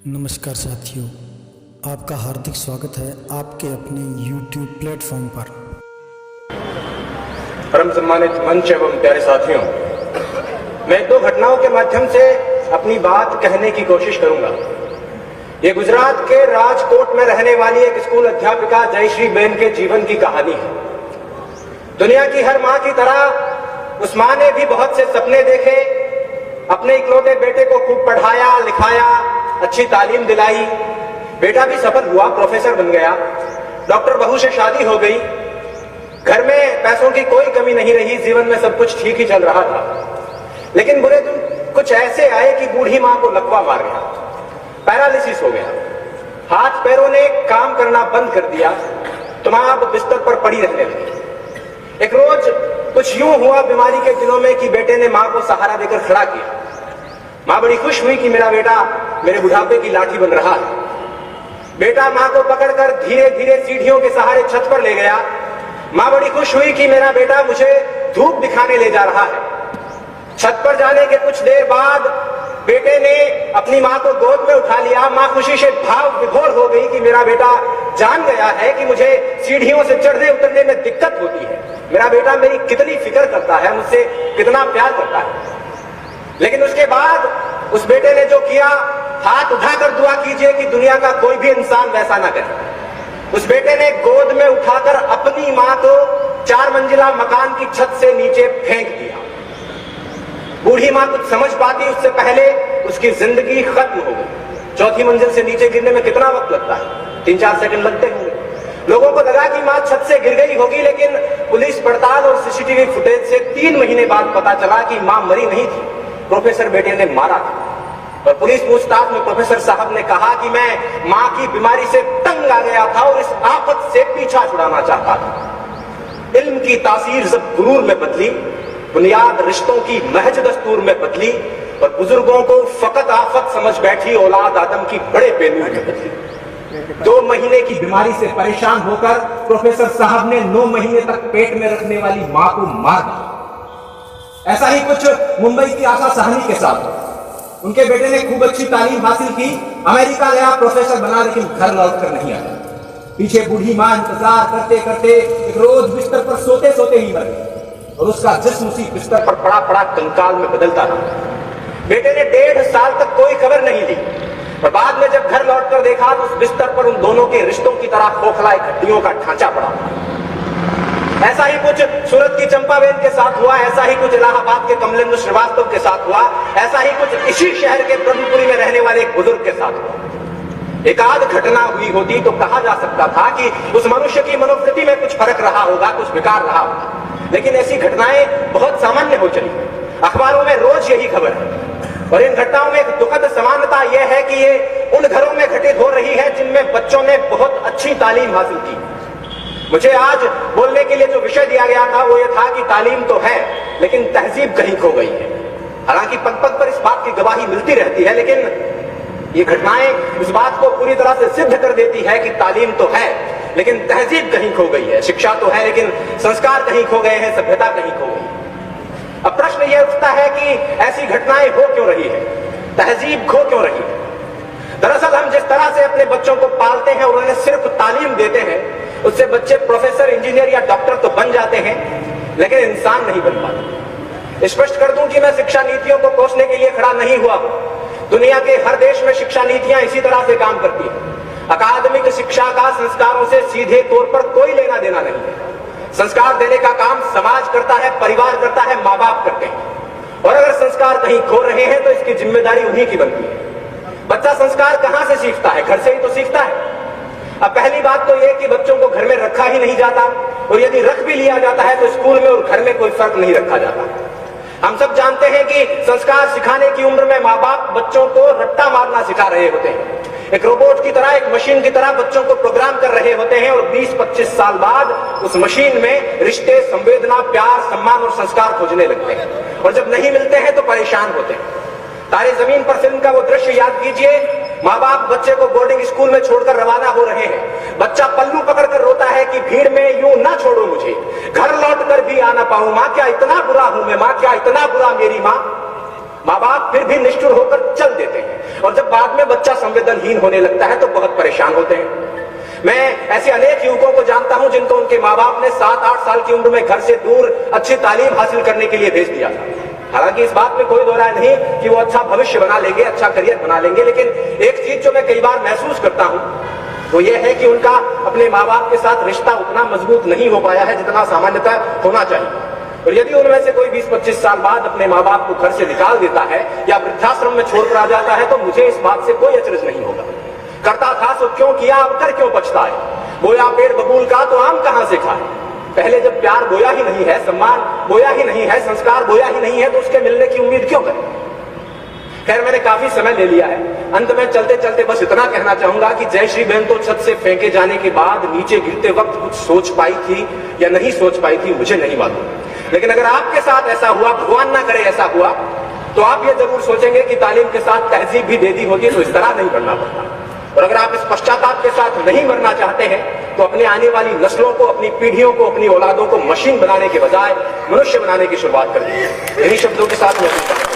नमस्कार साथियों, आपका हार्दिक स्वागत है आपके अपने YouTube प्लेटफॉर्म पर। परम सम्मानित मंच एवं प्यारे साथियों, मैं दो घटनाओं के माध्यम से अपनी बात कहने की कोशिश करूंगा। ये गुजरात के राजकोट में रहने वाली एक स्कूल अध्यापिका जयश्री बेन के जीवन की कहानी है। दुनिया की हर मां की तरह उस मां ने भी बहुत से सपने देखे, अपने इकलौते बेटे को खूब पढ़ाया लिखाया, अच्छी तालीम दिलाई। बेटा भी सफल हुआ, प्रोफेसर बन गया, डॉक्टर बहू से शादी हो गई, घर में पैसों की कोई कमी नहीं रही, जीवन में सब कुछ ठीक ही चल रहा था। लेकिन बुरे दिन कुछ ऐसे आए कि बूढ़ी मां को लकवा मार गया, पैरालिसिस हो गया, हाथ पैरों ने काम करना बंद कर दिया, तो मां अब बिस्तर पर पड़ी रहने लगी। एक रोज कुछ यूं हुआ बीमारी के दिनों में कि बेटे ने मां को सहारा देकर खड़ा किया। मां बड़ी खुश हुई कि मेरा बेटा मेरे बुढ़ापे की लाठी बन रहा है। बेटा मां को पकड़कर धीरे धीरे सीढ़ियों के सहारे छत पर ले गया। मां बड़ी खुश हुई कि मेरा बेटा मुझे धूप दिखाने ले जा रहा है। छत पर जाने के कुछ देर बाद बेटे ने अपनी मां को गोद में उठा लिया। मां खुशी से भाव विभोर हो गई कि मेरा बेटा जान गया है कि मुझे सीढ़ियों से चढ़ने उतरने में दिक्कत होती है, मेरा बेटा मेरी कितनी फिक्र करता है, मुझसे कितना प्यार करता है। लेकिन उसके बाद उस बेटे ने जो किया, हाथ उठाकर दुआ कीजिए कि दुनिया का कोई भी इंसान वैसा ना करे। उस बेटे ने गोद में उठाकर अपनी मां को 4 मंजिला मकान की छत से नीचे फेंक दिया। बूढ़ी मां कुछ समझ पाती उससे पहले उसकी जिंदगी खत्म हो गई। चौथी मंजिल से नीचे गिरने में कितना वक्त लगता है? 3-4 सेकंड लगते होंगे। लोगों को लगा कि मां छत से गिर गई होगी, लेकिन पुलिस पड़ताल और सीसीटीवी फुटेज से 3 महीने बाद पता चला कि मां मरी नहीं थी, प्रोफेसर बेटे ने मारा था। और पुलिस पूछताछ में प्रोफेसर साहब ने कहा कि मैं मां की बीमारी से तंग आ गया था और इस आफत से पीछा छुड़ाना चाहता था। इल्म की तासीर जब गुरूर में बदली, बुनियाद रिश्तों की महज दस्तूर में बदली और बुजुर्गों को फकत आफत समझ बैठी औलाद आदम की बड़े बेनूर में बदली। 2 महीने की बीमारी से परेशान होकर प्रोफेसर साहब ने 9 महीने तक पेट में रखने वाली मां को मार दिया। ऐसा ही कुछ मुंबई की आशा साहनी के साथ। उनके बेटे ने खूब अच्छी तालीम हासिल की, अमेरिका गया, प्रोफेसर बना, लेकिन घर लौटकर नहीं आया। पीछे बूढ़ी मां इंतजार करते करते एक रोज बिस्तर पर सोते सोते ही मर गई और उसका जिस्म उसी बिस्तर पर पड़ा पड़ा कंकाल में बदलता रहा। बेटे ने 1.5 साल तक कोई खबर नहीं ली और बाद में जब घर लौटकर देखा तो उस बिस्तर पर उन दोनों के रिश्तों की तरह खोखला एक हड्डियों का ढांचा पड़ा। ऐसा ही कुछ सूरत की चंपाबेन के साथ हुआ, ऐसा ही कुछ इलाहाबाद के कमलेंद्र श्रीवास्तव के साथ हुआ, ऐसा ही कुछ इसी शहर के ब्रह्मपुरी में रहने वाले एक बुजुर्ग के साथ हुआ। एक आध घटना हुई होती तो कहा जा सकता था कि उस मनुष्य की मनोवृत्ति में कुछ फर्क रहा होगा, कुछ विकार रहा होगा। लेकिन ऐसी घटनाएं बहुत सामान्य हो चली, अखबारों में रोज यही खबर है। और इन घटनाओं में एक दुखद समानता यह है कि ये उन घरों में घटित हो रही है जिनमें बच्चों ने बहुत अच्छी तालीम हासिल की। मुझे आज बोलने के लिए जो विषय दिया गया था वो ये था कि तालीम तो है लेकिन तहजीब कहीं खो गई है। हालांकि पग पग पर इस बात की गवाही मिलती रहती है, लेकिन ये घटनाएं इस बात को पूरी तरह से सिद्ध कर देती है कि तालीम तो है लेकिन तहजीब कहीं खो गई है। शिक्षा तो है लेकिन संस्कार कहीं खो गए हैं, सभ्यता कहीं खो गई। अब प्रश्न यह उठता है कि ऐसी घटनाएं हो क्यों रही है, तहजीब खो क्यों रही है? दरअसल हम जिस तरह से अपने बच्चों को पालते हैं और उन्हें सिर्फ तालीम देते हैं, उससे बच्चे प्रोफेसर, इंजीनियर या डॉक्टर तो बन जाते हैं लेकिन इंसान नहीं बन पाते। स्पष्ट कर दूं कि मैं शिक्षा नीतियों को कोसने के लिए खड़ा नहीं हुआ। दुनिया के हर देश में शिक्षा नीतियां इसी तरह से काम करती हैं। अकादमिक शिक्षा का संस्कारों से सीधे तौर पर कोई लेना देना नहीं है। संस्कार देने का काम समाज करता है, परिवार करता है, माँ बाप करते हैं। और अगर संस्कार कहीं खो रहे हैं तो इसकी जिम्मेदारी उन्हीं की बनती है। बच्चा संस्कार कहां से सीखता है? घर से ही तो सीखता है। अब पहली बात तो यह कि बच्चों को घर में रखा ही नहीं जाता, और यदि रख भी लिया जाता है तो स्कूल में और घर में कोई फर्क नहीं रखा जाता। हम सब जानते हैं कि संस्कार सिखाने की उम्र में माँ बाप बच्चों को रट्टा मारना सिखा रहे होते हैं। एक रोबोट की तरह, एक मशीन की तरह बच्चों को प्रोग्राम कर रहे होते हैं और 20-25 साल बाद उस मशीन में रिश्ते, संवेदना, प्यार, सम्मान और संस्कार खोजने लगते हैं। और जब नहीं मिलते हैं तो परेशान होते हैं। तारे जमीन पर फिल्म का वो दृश्य याद कीजिए। माँ बाप बच्चे को बोर्डिंग स्कूल में छोड़कर रवाना हो रहे हैं। बच्चा पल्लू पकड़कर रोता है कि भीड़ में यूं ना छोड़ो मुझे, घर लौट कर भी आ ना पाऊं। माँ क्या इतना बुरा हूं मैं, माँ क्या इतना बुरा मेरी माँ। माँ बाप फिर भी निष्ठुर होकर चल देते हैं, और जब बाद में बच्चा संवेदनहीन होने लगता है तो बहुत परेशान होते हैं। मैं ऐसे अनेक युवकों को जानता हूं जिनको उनके माँ बाप ने 7-8 साल की उम्र में घर से दूर अच्छी तालीम हासिल करने के लिए भेज दिया था। हालांकि इस बात में कोई दो राय नहीं कि वो अच्छा भविष्य बना लेंगे, अच्छा करियर बना लेंगे, लेकिन एक चीज जो मैं कई बार महसूस करता हूं वो ये है कि उनका अपने माँ बाप के साथ रिश्ता उतना मजबूत नहीं हो पाया है जितना सामान्यतः होना चाहिए। और यदि उनमें से कोई 20-25 साल बाद अपने माँ बाप को घर से निकाल देता है या वृद्धाश्रम में छोड़कर आ जाता है तो मुझे इस बात से कोई अचरज नहीं होगा। करता था सो क्यों किया, अब कर क्यों पछताए। बोया पेड़ बबूल का तो आम कहां से खाए। पहले जब प्यार बोया ही नहीं है, सम्मान बोया ही नहीं है, संस्कार बोया ही नहीं है तो उसके मिलने की उम्मीद क्यों करें। खैर, मैंने काफी समय ले लिया है। अंत में चलते चलते बस इतना कहना चाहूंगा कि जयश्री बहन तो छत से फेंके जाने के बाद नीचे गिरते वक्त कुछ सोच पाई थी या नहीं सोच पाई थी मुझे नहीं मालूम, लेकिन अगर आपके साथ ऐसा हुआ, भगवान ना करे ऐसा हुआ, तो आप ये जरूर सोचेंगे कि तालीम के साथ तहजीब भी दे दी होती तो इस तरह नहीं करना पड़ता। और अगर आप इस पश्चाताप के साथ नहीं मरना चाहते हैं तो अपने आने वाली नस्लों को, अपनी पीढ़ियों को, अपनी औलादों को मशीन बनाने के बजाय मनुष्य बनाने की शुरुआत कर दीजिए। इन्हीं शब्दों के साथ मैं